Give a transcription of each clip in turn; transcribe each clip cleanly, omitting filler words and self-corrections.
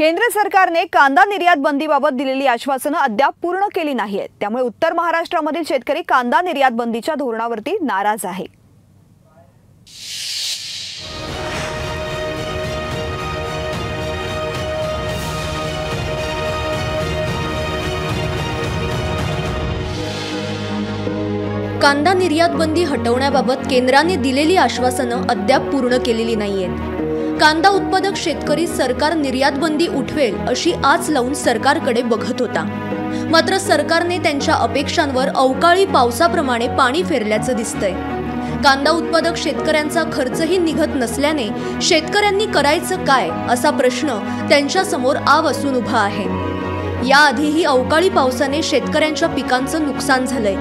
केंद्र सरकारने कांदा निर्यात बंदीबाबत दिलेली आश्वासनं अद्याप पूर्ण केली नाहीत। त्यामुळे उत्तर महाराष्ट्रामधील शेतकरी कांदा निर्यात बंदीच्या धोरणावरती नाराज आहे। कांदा निर्यात बंदी हटवण्याबाबत केंद्राने दिलेली आश्वासनं अद्याप पूर्ण केलेली नाहीयेत। कांदा उत्पादक शेतकरी सरकार निर्यात बंदी उठवेल अशी आस लावून सरकारकडे बघत होता, मात्र सरकारने त्यांच्या अपेक्षांवर अवकाळी पावसाप्रमाणे पाणी फेरल्याचं दिसतंय। कांदा उत्पादक शेतकऱ्यांचा खर्चही निघत नसल्याने शेतकऱ्यांनी करायचं काय असा प्रश्न त्यांच्या समोर आवासून उभा आहे। याआधीही अवकाळी पावसाने शेतकऱ्यांच्या पिकांचं नुकसान झालंय।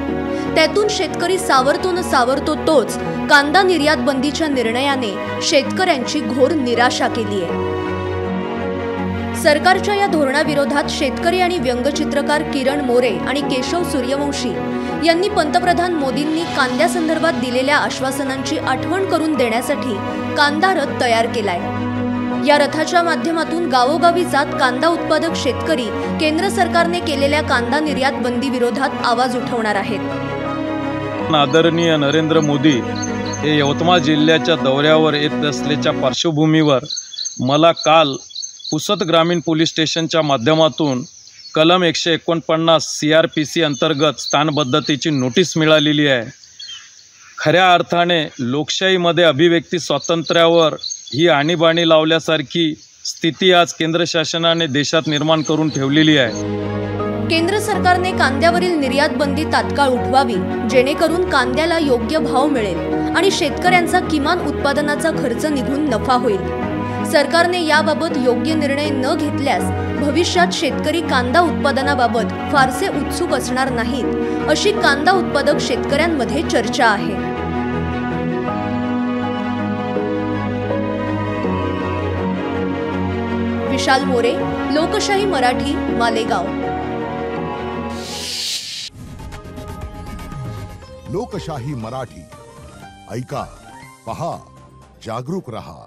त्यातून शेतकरी सावरतो न सावरतो तोच कांदा निर्यात बंदीच्या निर्णयाने शेतकऱ्यांची घोर निराशा केली आहे। सरकारच्या या धोरणाविरोधात शेतकरी आणि व्यंगचित्रकार किरण मोरे आणि केशव सूर्यवंशी यांनी पंतप्रधान मोदींनी कांद्यासंदर्भात दिलेल्या आश्वासनांची आठवण करून देण्यासाठी कांदा रथ तयार केलाय। या रथाच्या माध्यमातून गावोगावी जात कांदा उत्पादक शेतकरी केंद्र सरकारने केलेल्या कांदा निर्यात बंदी विरोधात आवाज उठवणार आहेत। आदरणीय नरेंद्र मोदी हे यवतमाळ जिल्ह्याच्या दौऱ्यावर येत असल्याच्या पार्श्वभूमीवर मला काल पुसद ग्रामीण पोलीस स्टेशनच्या माध्यमातून कलम 149 CRPC अंतर्गत स्थानबद्धतेची नोटीस मिळालेली आहे। खऱ्या अर्थाने लोकशाहीमध्ये अभिव्यक्ती स्वातंत्र्यावर ही आणीबाणी लावल्यासारखी स्थिती आज केंद्र शासनाने देशात निर्माण करून ठेवलेली आहे। केंद्र सरकारने कांद्यावरील निर्यात बंदी तात्काळ उठवावी, जेणेकरून कांद्याला योग्य भाव मिळेल आणि शेतकऱ्यांचा किमान उत्पादनाचा खर्च निघून नफा होईल। सरकारने याबाबत योग्य निर्णय न घेतल्यास भविष्यात शेतकरी कांदा उत्पादनाबाबत फारसे उत्सुक असणार नाहीत, अशी कांदा उत्पादक शेतकऱ्यांमध्ये चर्चा आहे। विशाल मोरे, लोकशाही मराठी, मालेगाव। लोकशाही मराठी ऐका, पहा, जागरूक रहा।